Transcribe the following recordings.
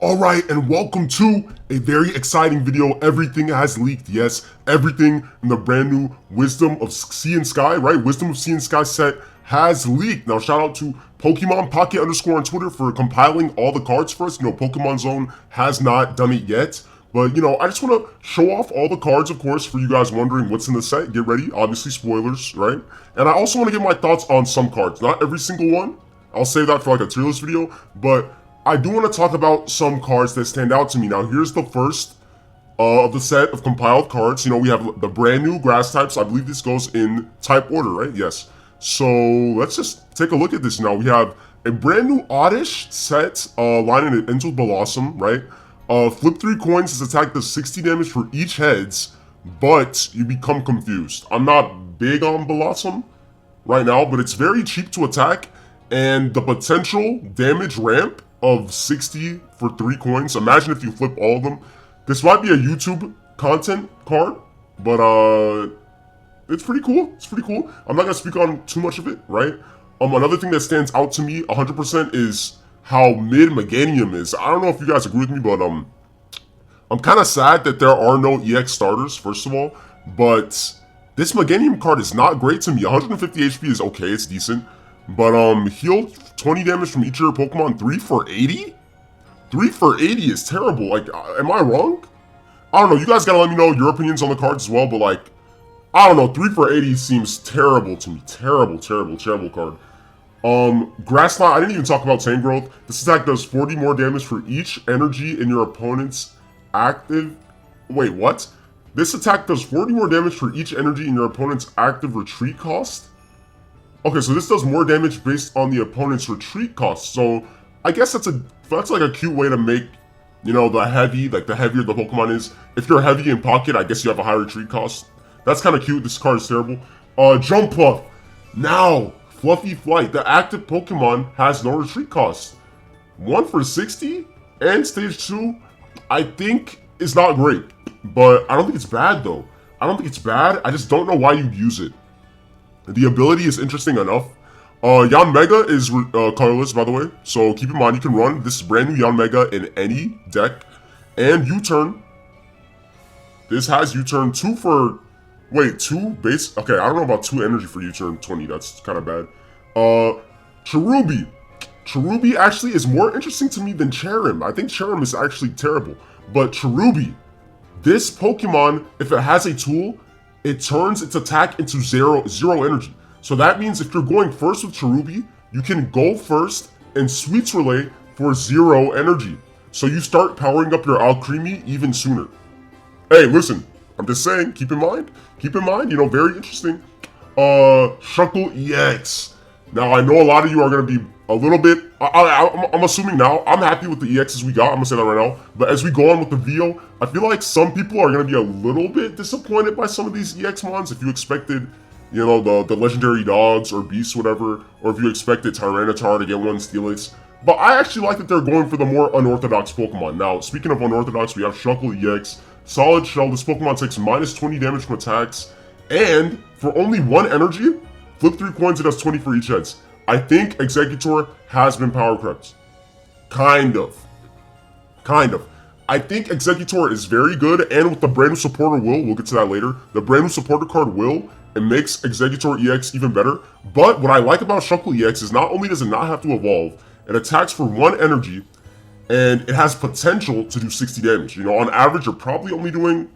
Alright, and welcome to a very exciting video. Everything has leaked. Yes, everything in the brand new Wisdom of Sea and Sky, right? Wisdom of Sea and Sky set has leaked. Now, shout out to Pokemon Pocket _ on Twitter for compiling all the cards for us. Pokemon Zone has not done it yet. But, I just want to show off all the cards, of course, for you guys wondering what's in the set. Get ready. Obviously, spoilers, right? And I also want to give my thoughts on some cards. Not every single one. I'll save that for like a tier list video. But I do want to talk about some cards that stand out to me. Now, here's the first of the set of compiled cards. We have the brand new grass types. I believe this goes in type order, right? Yes. So let's just take a look at this now. We have a brand new oddish set, line and it ends with Blossom, right? Flip 3 coins. This attack does 60 damage for each heads, but you become confused. I'm not big on Blossom right now, but it's very cheap to attack, and the potential damage ramp of 60 for 3 coins. Imagine if you flip all of them. This might be a YouTube content card, but it's pretty cool. It's pretty cool. I'm not gonna speak on too much of it, right? Another thing that stands out to me 100% is how mid Meganium is. I don't know if you guys agree with me, but I'm kind of sad that there are no EX starters, first of all. But this Meganium card is not great to me. 150 HP is okay, it's decent. But heal 20 damage from each of your Pokemon, 3 for 80? 3 for 80 is terrible. Like, am I wrong? I don't know. You guys gotta let me know your opinions on the cards as well. But like, I don't know. 3 for 80 seems terrible to me. Terrible card. Grass Knot, I didn't even talk about Tangrowth. This attack does 40 more damage for each energy in your opponent's active... Wait, what? This attack does 40 more damage for each energy in your opponent's active retreat cost? Okay, so this does more damage based on the opponent's retreat cost. So I guess that's like a cute way to make, the heavy, like the heavier the Pokemon is. If you're heavy in pocket, I guess you have a high retreat cost. That's kind of cute. This card is terrible. Jump Puff. Now, Fluffy Flight. The active Pokemon has no retreat cost. 1 for 60 and stage 2, I think is not great. But I don't think it's bad though. I don't think it's bad. I just don't know why you'd use it. The ability is interesting enough. Yanmega is colorless, by the way, so keep in mind you can run this brand new Yanmega in any deck. And U-Turn. This has U-Turn 2 for... Wait, 2 base... Okay, I don't know about 2 energy for U-Turn 20. That's kind of bad. Cherubi. Cherubi actually is more interesting to me than Cherim. I think Cherim is actually terrible. But Cherubi, this Pokemon, if it has a tool, it turns its attack into zero energy. So that means if you're going first with Cherubi, you can go first and Sweets Relay for 0 energy. So you start powering up your Alcremie even sooner. Hey, listen, I'm just saying, keep in mind, very interesting. Shuckle EX. Now, I know a lot of you are going to be a little bit, I'm assuming now, I'm happy with the EXs we got, I'm going to say that right now. But as we go on with the video, I feel like some people are going to be a little bit disappointed by some of these EX mons. If you expected, the legendary dogs or beasts, whatever, or if you expected Tyranitar to get one Steelix. But I actually like that they're going for the more unorthodox Pokemon. Now, speaking of unorthodox, we have Shuckle EX. Solid Shell, this Pokemon takes minus 20 damage from attacks. And for only 1 energy, flip 3 coins, it does 20 for each heads. I think Exeggutor has been power crept. Kind of. I think Exeggutor is very good, and with the brand new supporter Will, we'll get to that later, the brand new supporter card Will, it makes Exeggutor EX even better. But what I like about Shuckle EX is not only does it not have to evolve, it attacks for 1 energy, and it has potential to do 60 damage. On average, you're probably only doing,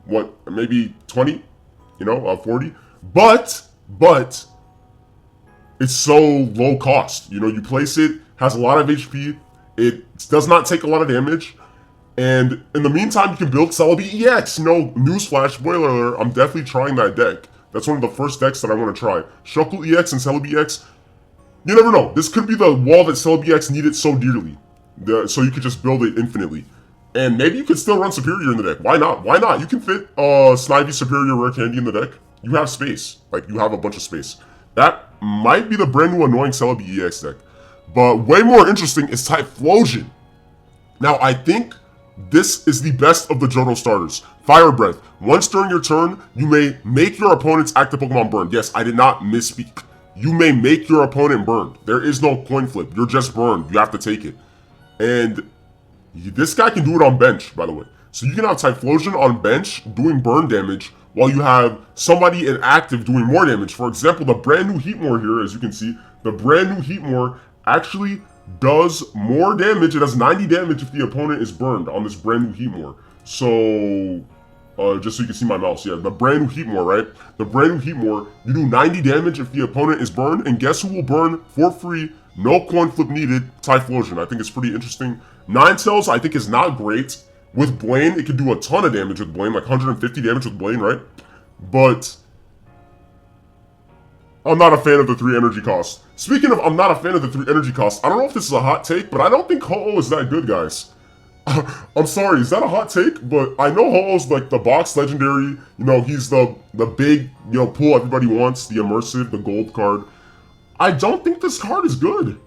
what, maybe 20? 40? But, it's so low cost. You place it, has a lot of HP, it does not take a lot of damage, and in the meantime, you can build Celebi EX. Newsflash, spoiler alert, I'm definitely trying that deck. That's one of the first decks that I want to try. Shuckle EX and Celebi EX, you never know. This could be the wall that Celebi EX needed so dearly, so you could just build it infinitely. And maybe you could still run Superior in the deck. Why not? You can fit Snivy Superior Rare Candy in the deck. You have space. You have a bunch of space. That might be the brand new annoying Celebi EX deck. But way more interesting is Typhlosion. Now, I think this is the best of the Johto starters. Fire Breath. Once during your turn, you may make your opponent's active Pokemon burn. Yes, I did not misspeak. You may make your opponent burned. There is no coin flip. You're just burned. You have to take it. And This guy can do it on bench, by the way. So you can have Typhlosion on bench doing burn damage while you have somebody inactive doing more damage. For example, the brand new Heatmore here, as you can see, the brand new Heatmore actually does more damage. It does 90 damage if the opponent is burned on this brand new Heatmore. So, just so you can see my mouse, yeah, the brand new Heatmore, right? The brand new Heatmore, you do 90 damage if the opponent is burned, and guess who will burn for free? No coin flip needed, Typhlosion. I think it's pretty interesting. Ninetales, I think, is not great. With Blaine, it can do a ton of damage with Blaine, like 150 damage with Blaine, right? But I'm not a fan of the 3 energy costs. Speaking of I'm not a fan of the 3 energy costs, I don't know if this is a hot take, but I don't think Ho-Oh is that good, guys. I'm sorry, is that a hot take? But I know Ho-Oh's like the box legendary, you know, he's the big, you know, pull everybody wants, the immersive, the gold card. I don't think this card is good.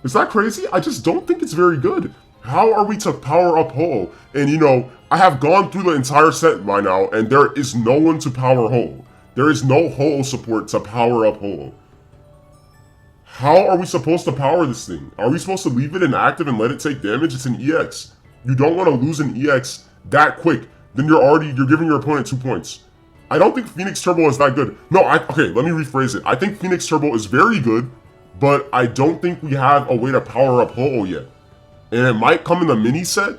Is that crazy? I just don't think it's very good. How are we to power up Ho-Oh? And you know, I have gone through the entire set by now, and there is no one to power Ho-Oh. There is no Ho-Oh support to power up Ho-Oh. How are we supposed to power this thing? Are we supposed to leave it inactive and let it take damage? It's an EX. You don't want to lose an EX that quick. Then you're giving your opponent 2 points. I don't think Phoenix Turbo is that good. No, okay, let me rephrase it. I think Phoenix Turbo is very good, but I don't think we have a way to power up Ho-Oh yet. And it might come in the mini set,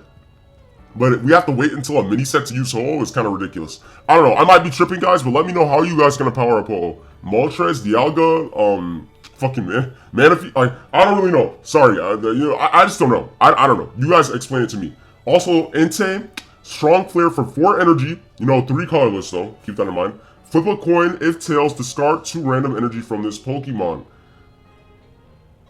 but we have to wait until a mini set to use Ho-Oh. Is kind of ridiculous. I don't know. I might be tripping, guys, but let me know how you guys gonna power up Ho-Oh. Moltres, Dialga, fucking Manaphy. I don't really know. Sorry, you know, I just don't know. I don't know. You guys explain it to me. Also, Entei, Strong Flare for 4 energy. You know, 3 colorless though. Keep that in mind. Flip a coin if tails. Discard 2 random energy from this Pokemon.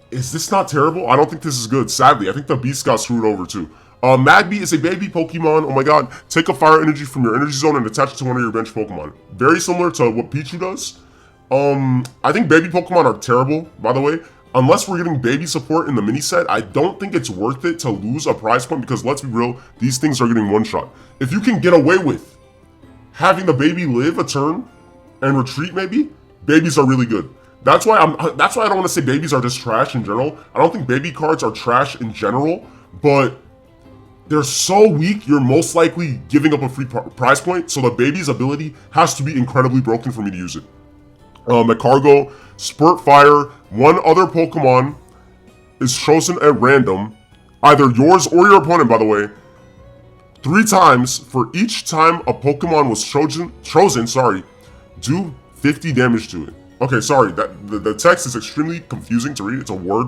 Is this not terrible? I don't think this is good. Sadly, I think the Beast got screwed over too. Magby is a baby Pokemon. Oh my god. Take a fire energy from your energy zone and attach it to one of your bench Pokemon. Very similar to what Pichu does. I think baby Pokemon are terrible, by the way. Unless we're getting baby support in the mini set, I don't think it's worth it to lose a prize point because let's be real, these things are getting one shot. If you can get away with having the baby live a turn and retreat maybe, babies are really good. That's why I don't want to say babies are just trash in general. I don't think baby cards are trash in general, but they're so weak, you're most likely giving up a free prize point, so the baby's ability has to be incredibly broken for me to use it. Cargo, Spurt Fire, one other Pokemon is chosen at random, either yours or your opponent, by the way, 3 times. For each time a Pokemon was chosen, do 50 damage to it. Okay, sorry, the text is extremely confusing to read. It's a word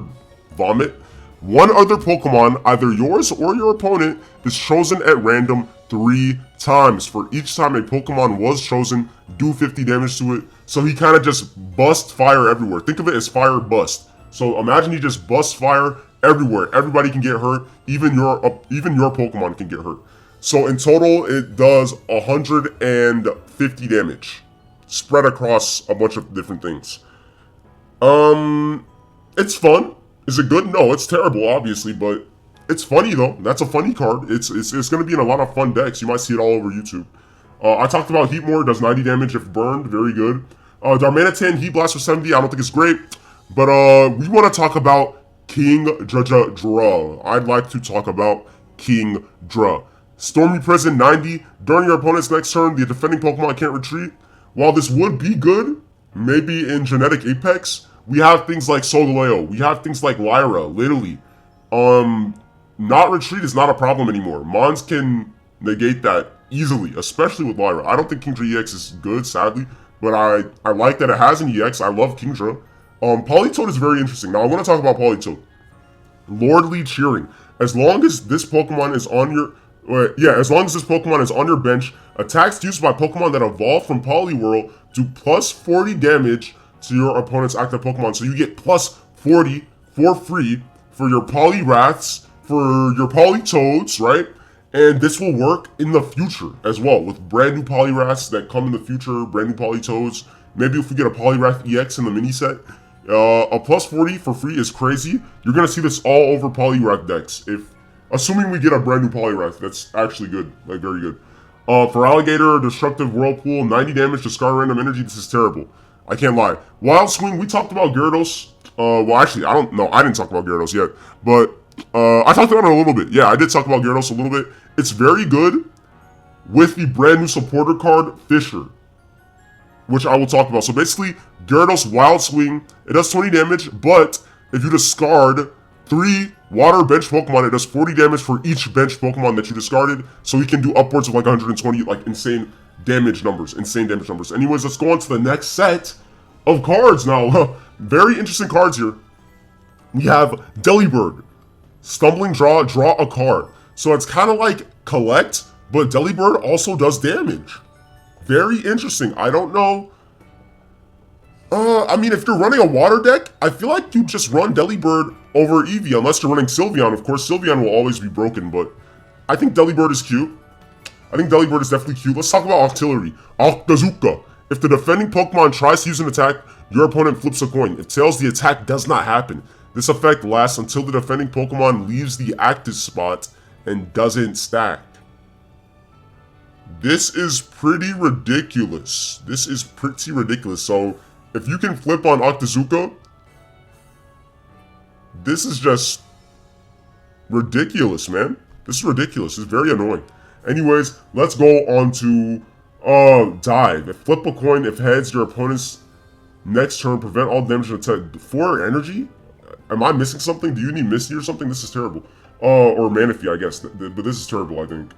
vomit. One other Pokemon, either yours or your opponent, is chosen at random 3 times. For each time a Pokemon was chosen, do 50 damage to it. So he kind of just busts fire everywhere. Think of it as fire bust. So imagine he just busts fire everywhere. Everybody can get hurt. Even your Pokemon can get hurt. So in total, it does 150 damage. Spread across a bunch of different things. It's fun. Is it good? No, it's terrible, obviously, but it's funny though. That's a funny card. It's gonna be in a lot of fun decks. You might see it all over YouTube. I talked about Heatmore, does 90 damage if burned, very good. Darmanitan, Heat Blast for 70, I don't think it's great. But we want to talk about Kingdra. I'd like to talk about Kingdra. Stormy Prison 90, during your opponent's next turn, the defending Pokemon can't retreat. While this would be good, maybe in Genetic Apex, we have things like Solgaleo, we have things like Lyra, literally. Not retreat is not a problem anymore. Mons can negate that easily, especially with Lyra. I don't think Kingdra EX is good, sadly, but I like that it has an EX. I love Kingdra. Politoed is very interesting. Now I want to talk about Politoed. Lordly Cheering. As long as this Pokemon is on your as long as this Pokemon is on your bench, attacks used by Pokemon that evolve from Poliwhirl do plus 40 damage to your opponent's active Pokemon. So you get plus 40 for free for your Poliwraths, for your Politoads, right? And this will work in the future as well with brand new Poliwraths that come in the future, brand new Politoads. Maybe if we get a Poliwrath EX in the mini set, a plus 40 for free is crazy. You're gonna see this all over Poliwrath decks. Assuming we get a brand new Poliwrath, that's actually good, like very good. For Alligator, Destructive Whirlpool, 90 damage, discard random energy, this is terrible. I can't lie. Wild Swing, we talked about Gyarados. Well, actually, I don't know. I didn't talk about Gyarados yet. But I talked about it a little bit. Yeah, I did talk about Gyarados a little bit. It's very good with the brand new supporter card, Fisher, which I will talk about. So basically, Gyarados Wild Swing, it does 20 damage, but if you discard 3 water bench Pokemon, it does 40 damage for each bench Pokemon that you discarded. So he can do upwards of like 120, like insane damage numbers. Anyways, let's go on to the next set of cards now. Very interesting cards here. We have Delibird. Stumbling draw a card. So it's kind of like collect, but Delibird also does damage. Very interesting. I don't know. I mean, if you're running a water deck, I feel like you just run Delibird over Eevee, unless you're running Sylveon. Of course, Sylveon will always be broken, but I think Delibird is cute. I think Delibird is definitely cute. Let's talk about Octillery. Octazooka. If the defending Pokemon tries to use an attack, your opponent flips a coin. If tails, the attack does not happen. This effect lasts until the defending Pokemon leaves the active spot and doesn't stack. This is pretty ridiculous. So, if you can flip on Octazooka, this is just ridiculous, man. This is ridiculous. It's very annoying. Anyways, let's go on to Dive. If flip a coin, if heads, your opponent's next turn, prevent all damage and attack. 4 energy? Am I missing something? Do you need Misty or something? This is terrible. Or Manaphy, I guess. But this is terrible, I think.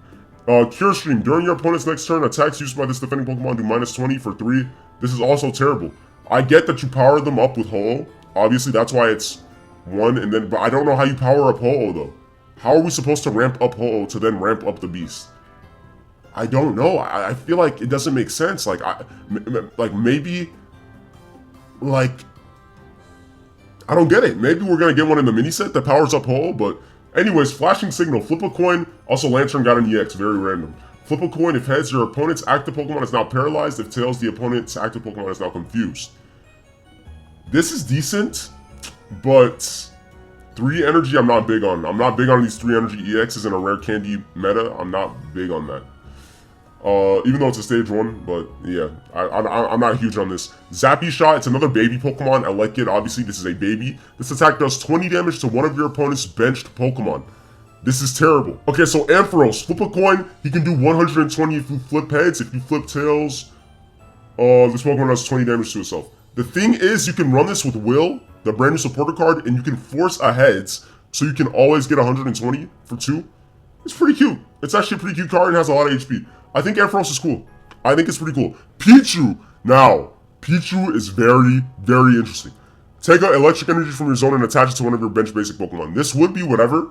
Cure Stream. During your opponent's next turn, attacks used by this defending Pokemon do -20 for 3. This is also terrible. I get that you power them up with Ho-Oh. Obviously, that's why it's 1, and then, but I don't know how you power up Ho-Oh, though. How are we supposed to ramp up Ho-Oh to then ramp up the Beast? I don't know. I feel like it doesn't make sense. Like, maybe, like, I don't get it. Maybe we're gonna get one in the mini set that powers up Ho-Oh, but anyways, Flashing Signal, flip a coin. Also, Lantern got an EX, very random. Flip a coin. If heads, your opponent's active Pokemon is now paralyzed. If tails, the opponent's active Pokemon is now confused. This is decent, but 3 energy I'm not big on. I'm not big on these 3 energy EXs in a rare candy meta. I'm not big on that. Even though it's a stage 1, but yeah, I'm not huge on this. Zappy Shot, it's another baby Pokemon. I like it. Obviously, this is a baby. This attack does 20 damage to one of your opponent's benched Pokemon. This is terrible. Okay, so Ampharos, flip a coin. He can do 120 if you flip heads. If you flip tails, this Pokemon does 20 damage to itself. The thing is, you can run this with Will, the brand new supporter card, and you can force a heads, so you can always get 120 for 2. It's pretty cute. It's actually a pretty cute card and has a lot of HP. I think Ampharos is cool. I think it's pretty cool. Pichu. Now, Pichu is very, very interesting. Take an electric energy from your zone and attach it to one of your bench basic Pokemon. This would be whatever,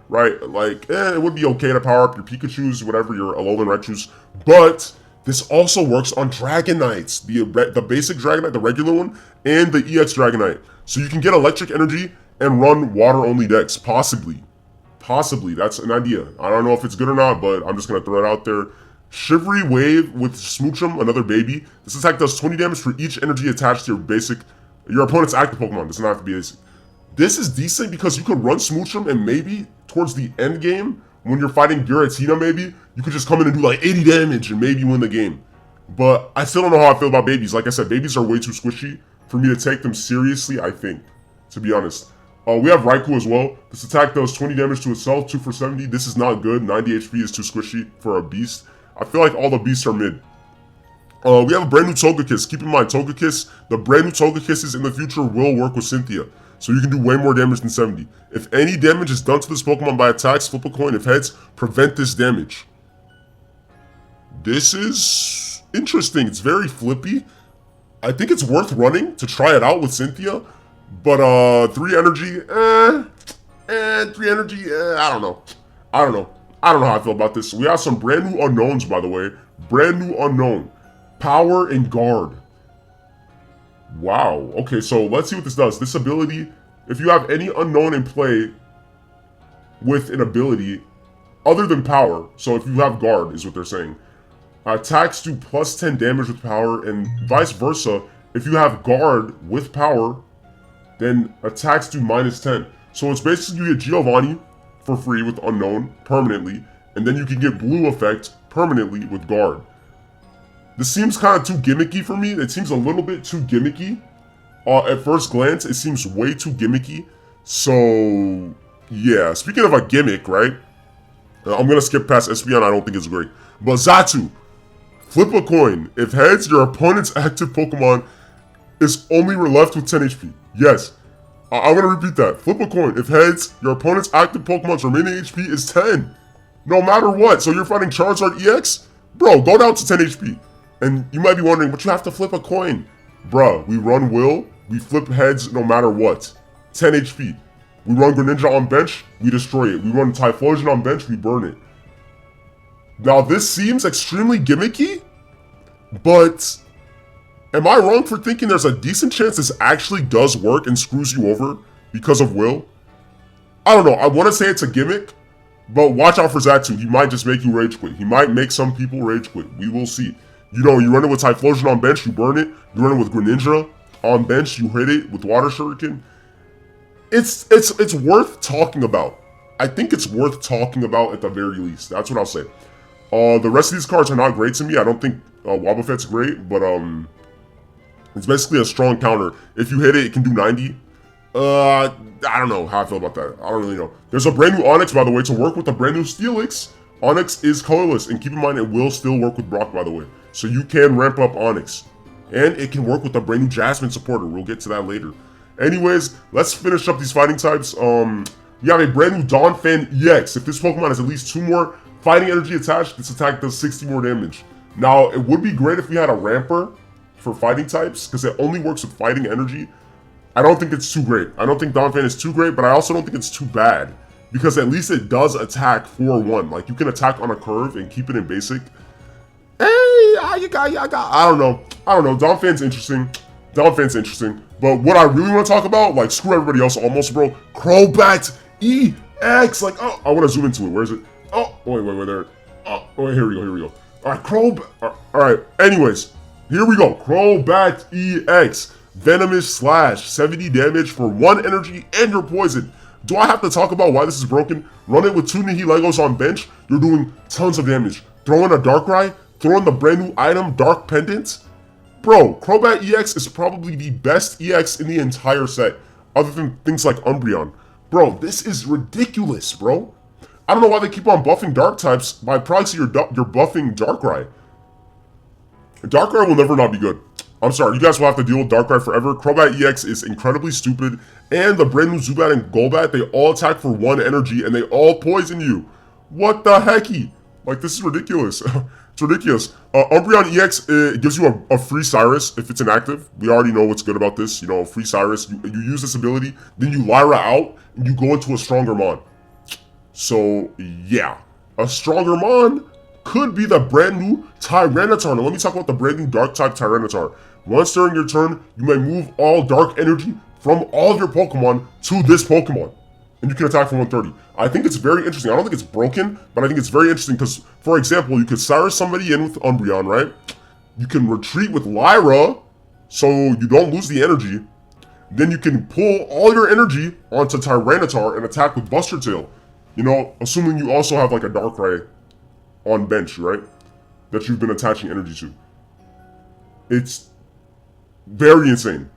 right? Like, it would be okay to power up your Pikachus, whatever, your Alolan Raichus. But this also works on Dragonites. The basic Dragonite, the regular one, and the EX Dragonite. So you can get electric energy and run water-only decks, possibly. Possibly, that's an idea. I don't know if it's good or not, but I'm just going to throw it out there. Shivery Wave with Smoochum, another baby. This attack does 20 damage for each energy attached to your opponent's active Pokemon. Does not have to be basic. This is decent because you could run Smoochum and maybe towards the end game, when you're fighting Giratina maybe, you could just come in and do like 80 damage and maybe win the game. But I still don't know how I feel about babies. Like I said, babies are way too squishy for me to take them seriously, I think, to be honest. We have Raikou as well. This attack does 20 damage to itself, 2 for 70. This is not good. 90 HP is too squishy for a beast. I feel like all the beasts are mid. We have a brand new Togekiss. Keep in mind, Togekiss, the brand new Togekisses in the future will work with Cynthia. So you can do way more damage than 70. If any damage is done to this Pokemon by attacks, flip a coin. If heads, prevent this damage. This is interesting. It's very flippy. I think it's worth running to try it out with Cynthia. But 3 energy, 3 energy, I don't know. I don't know how I feel about this. We have some brand new unknowns, by the way. Brand new unknown. Power and Guard. Wow. Okay, so let's see what this does. This ability, if you have any unknown in play with an ability other than Power, so if you have Guard, is what they're saying, attacks do plus 10 damage with Power, and vice versa. If you have Guard with Power, then attacks do minus 10. So it's basically you get Giovanni for free with Unknown permanently, and then you can get Blue Effect permanently with Guard. This seems kind of too gimmicky for me. It seems a little bit too gimmicky. At first glance, it seems way too gimmicky. So Yeah, speaking of a gimmick, right? I'm gonna skip past Espeon, I don't think it's great. But Xatu, flip a coin. If heads, your opponent's active Pokemon is only left with 10 HP. Yes, I'm gonna repeat that. Flip a coin. If heads, your opponent's active Pokemon's remaining HP is 10. No matter what. So you're fighting Charizard EX? Bro, go down to 10 HP. And you might be wondering, but you have to flip a coin. Bruh, we run Will, we flip heads no matter what. 10 HP. We run Greninja on bench, we destroy it. We run Typhlosion on bench, we burn it. Now this seems extremely gimmicky, but am I wrong for thinking there's a decent chance this actually does work and screws you over because of Will? I don't know, I want to say it's a gimmick, but watch out for Xatu. He might just make you rage quit. He might make some people rage quit. We will see. You know, you run it with Typhlosion on bench, you burn it. You run it with Greninja on bench, you hit it with Water Shuriken. It's worth talking about. I think it's worth talking about at the very least. That's what I'll say. The rest of these cards are not great to me. I don't think Wobbuffet's great, but it's basically a strong counter. If you hit it, it can do 90. I don't know how I feel about that. I don't really know. There's a brand new Onix, by the way, to work with the brand new Steelix. Onix is colorless, and keep in mind it will still work with Brock, by the way. So you can ramp up Onix. And it can work with the brand new Jasmine supporter. We'll get to that later. Anyways, let's finish up these fighting types. We have a brand new Donphan EX. If this Pokemon has at least 2 more fighting energy attached, this attack does 60 more damage. Now, it would be great if we had a ramper for fighting types, because it only works with fighting energy. I don't think it's too great. I don't think Donphan is too great, but I also don't think it's too bad, because at least it does attack 4-1. Like, you can attack on a curve and keep it in basic. Hey, I don't know. Donphan's interesting. But what I really want to talk about, like, screw everybody else almost, bro. Crobat EX. Like, oh, I want to zoom into it. Where is it? Oh, wait, there. Oh, wait, here we go. All right, Crobat. All right, anyways, here we go. Crobat EX. Venomous Slash. 70 damage for 1 energy and you're poisoned. Do I have to talk about why this is broken? Run it with 2 Nihilegos on bench. You're doing tons of damage. Throw in a Darkrai. Throw in the brand new item, Dark Pendant. Bro, Crobat EX is probably the best EX in the entire set, other than things like Umbreon. Bro, this is ridiculous, bro. I don't know why they keep on buffing Dark types, but I probably see you're buffing Darkrai. Darkrai will never not be good. I'm sorry, you guys will have to deal with Darkrai forever. Crobat EX is incredibly stupid, and the brand new Zubat and Golbat, they all attack for 1 energy, and they all poison you. What the hecky? Like, this is ridiculous. It's ridiculous. Umbreon EX gives you a free Cyrus if it's inactive. We already know what's good about this. You know, free Cyrus. You use this ability, then you Lyra out, and you go into a stronger Mon. So, yeah. A stronger Mon could be the brand new Tyranitar. Now, let me talk about the brand new Dark-type Tyranitar. Once during your turn, you may move all Dark energy from all of your Pokemon to this Pokemon. And you can attack for 130. I think it's very interesting. I don't think it's broken, but I think it's very interesting because, for example, you could Cyrus somebody in with Umbreon, right? You can retreat with Lyra, so you don't lose the energy. Then you can pull all your energy onto Tyranitar and attack with Buster Tail. You know, assuming you also have like a Darkrai on bench, right? That you've been attaching energy to. It's very insane.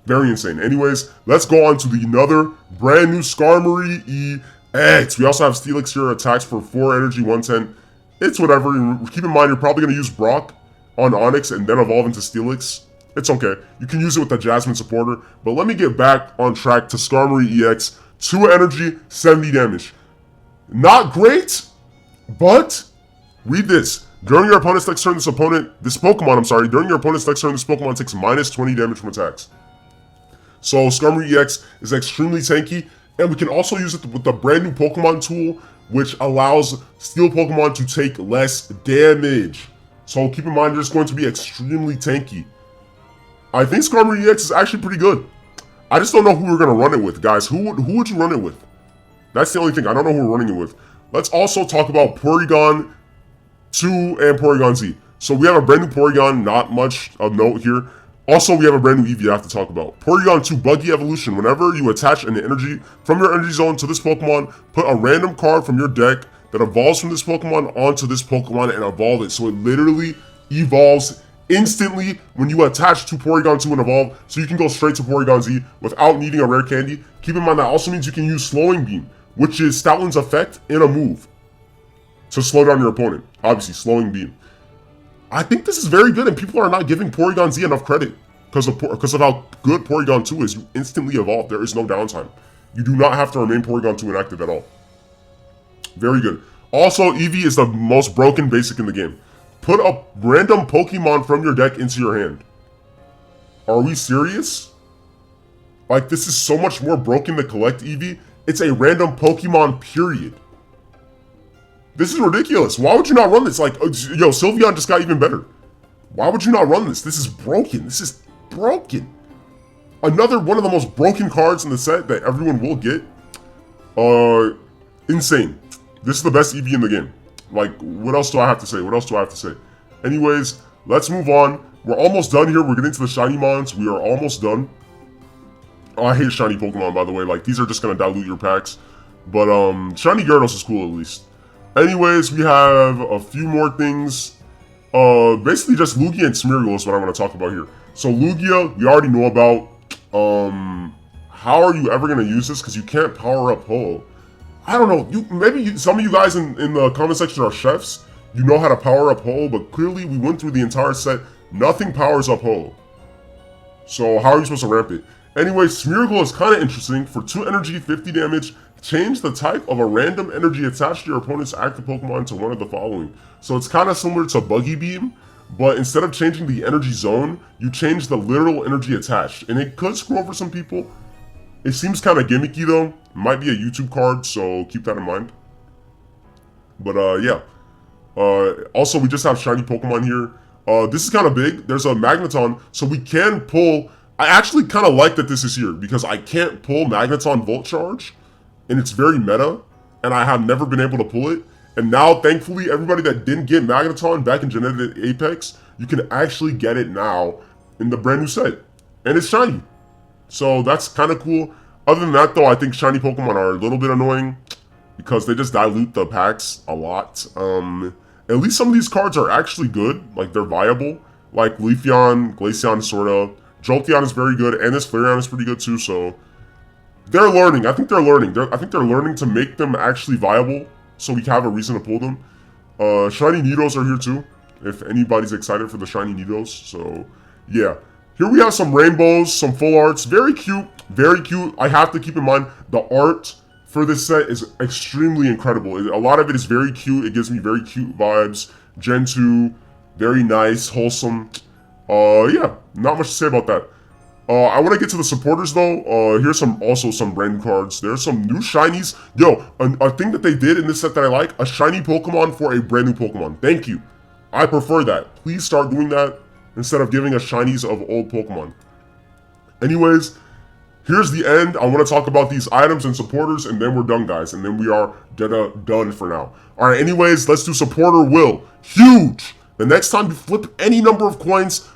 Very insane. Anyways, let's go on to the another brand new Skarmory EX. We also have Steelix here, attacks for 4 energy, 110. It's whatever. Keep in mind, you're probably going to use Brock on Onix and then evolve into Steelix. It's okay. You can use it with the Jasmine supporter. But let me get back on track to Skarmory EX. 2 energy, 70 damage. Not great, but read this. During your opponent's next turn, during your opponent's next turn, this Pokemon takes minus 20 damage from attacks. So Skarmory EX is extremely tanky, and we can also use it with the brand new Pokemon tool, which allows Steel Pokemon to take less damage. So keep in mind, it's going to be extremely tanky. I think Skarmory EX is actually pretty good. I just don't know who we're going to run it with, guys. Who would you run it with? That's the only thing. I don't know who we're running it with. Let's also talk about Porygon 2 and Porygon Z. So we have a brand new Porygon, not much of note here. Also, we have a brand new Eevee I have to talk about. Porygon 2 Buggy Evolution. Whenever you attach an energy from your energy zone to this Pokemon, put a random card from your deck that evolves from this Pokemon onto this Pokemon and evolve it. So it literally evolves instantly when you attach to Porygon 2 and evolve. So you can go straight to Porygon Z without needing a rare candy. Keep in mind that also means you can use Slowing Beam. which is Stoutland's effect in a move to slow down your opponent. Obviously, slowing beam. I think this is very good, and people are not giving Porygon Z enough credit because of how good Porygon 2 is. You instantly evolve. There is no downtime. You do not have to remain Porygon 2 inactive at all. Very good. Also, Eevee is the most broken basic in the game. Put a random Pokemon from your deck into your hand. Are we serious? Like, this is so much more broken to collect Eevee. It's a random Pokemon, period. This is ridiculous. Why would you not run this? Like, yo, Sylveon just got even better. Why would you not run this? This is broken. This is broken. Another one of the most broken cards in the set that everyone will get. Insane. This is the best Eevee in the game. Like, what else do I have to say? What else do I have to say? Anyways, let's move on. We're almost done here. We're getting to the shiny mons. We are almost done. Oh, I hate shiny Pokemon, by the way. Like, these are just gonna dilute your packs. But, shiny Gyarados is cool, at least. Anyways, we have a few more things. Basically just Lugia and Smeargle is what I want to talk about here. So Lugia, we already know about. How are you ever gonna use this? Because you can't power up Ho. I don't know. Some of you guys in the comment section are chefs. You know how to power up Ho, but clearly we went through the entire set. Nothing powers up Ho. So how are you supposed to ramp it? Anyway, Smeargle is kind of interesting. For 2 energy, 50 damage, change the type of a random energy attached to your opponent's active Pokemon to one of the following. So it's kind of similar to Buggy Beam, but instead of changing the energy zone, you change the literal energy attached. And it could screw over some people. It seems kind of gimmicky though. It might be a YouTube card, so keep that in mind. But yeah. Also, we just have shiny Pokemon here. This is kind of big. There's a Magneton, so we can pull... I actually kind of like that this is here, because I can't pull Magneton Volt Charge, and it's very meta, and I have never been able to pull it. And now, thankfully, everybody that didn't get Magneton back in Genetic Apex, you can actually get it now in the brand new set. And it's shiny. So that's kind of cool. Other than that, though, I think shiny Pokemon are a little bit annoying, because they just dilute the packs a lot. At least some of these cards are actually good, like they're viable. Like Leafeon, Glaceon, sorta. Jolteon is very good, and this Flareon is pretty good too, so... They're learning. I think they're learning. I think they're learning to make them actually viable, so we have a reason to pull them. Shiny Nidos are here too, if anybody's excited for the shiny Nidos, so... Yeah. Here we have some rainbows, some full arts. Very cute. Very cute. I have to keep in mind, the art for this set is extremely incredible. A lot of it is very cute. It gives me very cute vibes. Gen 2, very nice, wholesome. Yeah, not much to say about that. I want to get to the supporters though. Here's also some brand new cards. There's some new shinies. Yo, a thing that they did in this set that I like, a shiny Pokemon for a brand new Pokemon. Thank you. I prefer that. Please start doing that instead of giving us shinies of old Pokemon. Anyways, here's the end. I want to talk about these items and supporters, and then we're done, guys. And then we are done for now. Alright, anyways, let's do supporter Will. Huge! The next time you flip any number of coins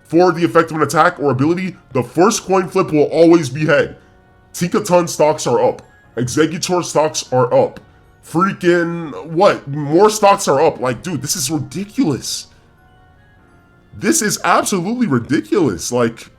for the effect of an attack or ability, the first coin flip will always be head. Tinkaton stocks are up. Exeggutor stocks are up. Freaking, what? More stocks are up. Like, dude, this is ridiculous. This is absolutely ridiculous. Like,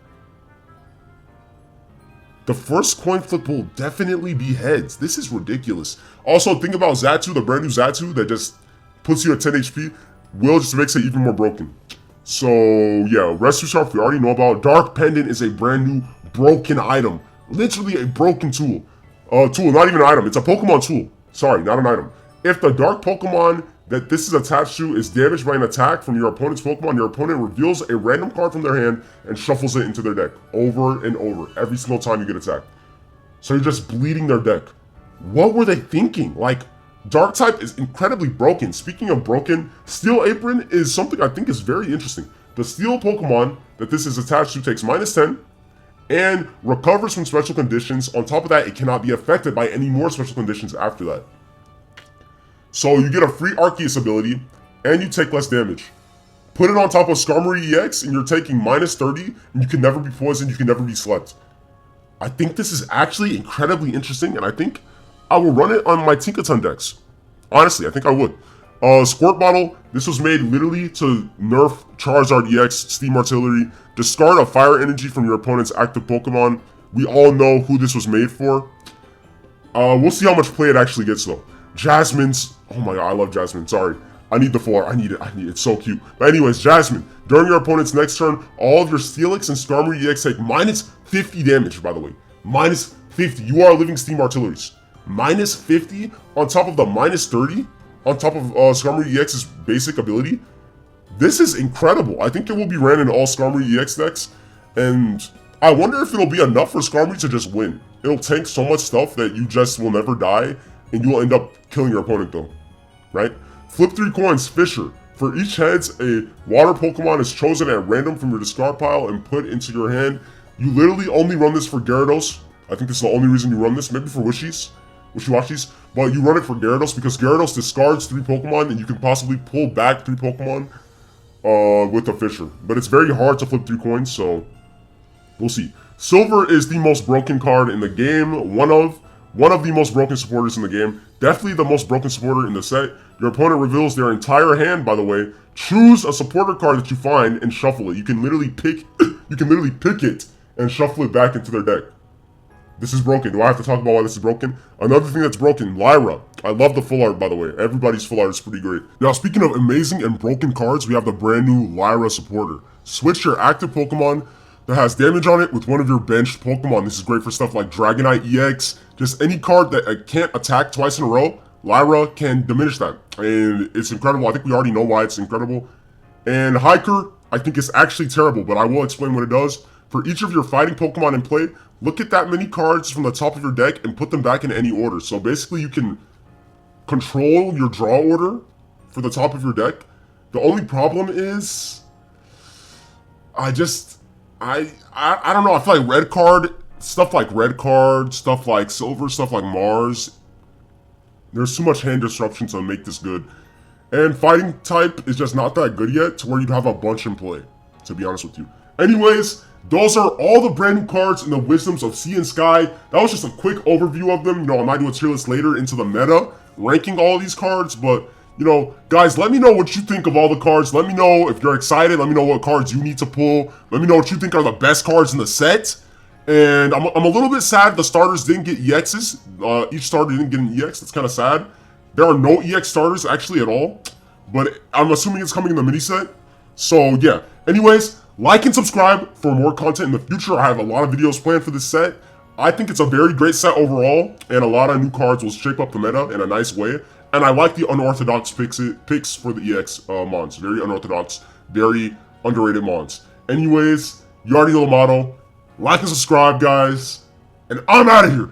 the first coin flip will definitely be heads. This is ridiculous. Also, think about Xatu, the brand new Xatu that just puts you at 10 HP. Will just makes it even more broken. So, yeah, Rescue Sharp we already know about. Dark Pendant is a brand new broken item. Literally a broken tool. Not even an item. It's a Pokemon tool. Sorry, not an item. If the dark Pokemon that this is attached to is damaged by an attack from your opponent's Pokemon, your opponent reveals a random card from their hand and shuffles it into their deck. Over and over. Every single time you get attacked. So you're just bleeding their deck. What were they thinking? Like... Dark type is incredibly broken. Speaking of broken, Steel Apron is something I think is very interesting. The Steel Pokemon that this is attached to takes -10 and recovers from special conditions. On top of that, it cannot be affected by any more special conditions after that. So you get a free Arceus ability and you take less damage. Put it on top of Skarmory EX and you're taking -30 and you can never be poisoned, you can never be slept. I think this is actually incredibly interesting, and I think I will run it on my Tinkaton decks. Honestly, I think I would. Squirt Bottle. This was made literally to nerf Charizard EX, Steam Artillery. Discard a fire energy from your opponent's active Pokemon. We all know who this was made for. We'll see how much play it actually gets though. Jasmine's, oh my god, I love Jasmine. Sorry, I need the full art. I need it. It's so cute. But anyways, Jasmine. During your opponent's next turn, all of your Steelix and Skarmory EX take minus 50 damage. By the way, minus 50. You are living Steam Artilleries. Minus 50 on top of the minus 30 on top of Skarmory EX's basic ability. This is incredible. I think it will be ran in all Skarmory EX decks, and I wonder if it'll be enough for Skarmory to just win. It'll tank so much stuff that you just will never die, and you will end up killing your opponent though, right? Flip 3 coins, Fisher. For each heads, a water Pokemon is chosen at random from your discard pile and put into your hand. You literally only run this for Gyarados. I think this is the only reason you run this, maybe for Wishiwashis, but you run it for Gyarados because Gyarados discards 3 Pokemon and you can possibly pull back 3 Pokemon with a Fisher. But it's very hard to flip 3 coins, so we'll see. Silver is the most broken card in the game, one of the most broken supporters in the game, definitely the most broken supporter in the set. Your opponent reveals their entire hand, by the way. Choose a supporter card that you find and shuffle it. You can literally pick it and shuffle it back into their deck. This is broken. Do I have to talk about why this is broken? Another thing that's broken, Lyra. I love the full art, by the way. Everybody's full art is pretty great. Now, speaking of amazing and broken cards, we have the brand new Lyra supporter. Switch your active Pokemon that has damage on it with one of your benched Pokemon. This is great for stuff like Dragonite EX. Just any card that can't attack twice in a row, Lyra can diminish that. And it's incredible. I think we already know why it's incredible. And Hiker, I think it's actually terrible, but I will explain what it does. For each of your fighting Pokemon in play, look at that many cards from the top of your deck and put them back in any order. So basically you can control your draw order for the top of your deck. The only problem is, I don't know, I feel like red card, stuff like silver, stuff like Mars, there's too much hand disruption to make this good. And fighting type is just not that good yet to where you'd have a bunch in play, to be honest with you. Anyways, those are all the brand new cards in the Wisdoms of Sea and Sky. That was just a quick overview of them. You know, I might do a tier list later into the meta, ranking all of these cards, but you know, guys, let me know what you think of all the cards. Let me know if you're excited. Let me know what cards you need to pull. Let me know what you think are the best cards in the set. And I'm a little bit sad the starters didn't get EXs. Each starter didn't get an EX. That's kind of sad. There are no EX starters actually at all. But I'm assuming it's coming in the mini set. So yeah. Anyways, like and subscribe for more content in the future. I have a lot of videos planned for this set. I think it's a very great set overall. And a lot of new cards will shape up the meta in a nice way. And I like the unorthodox picks for the EX mons. Very unorthodox, very underrated mons. Anyways, you already know the motto. Like and subscribe, guys. And I'm out of here.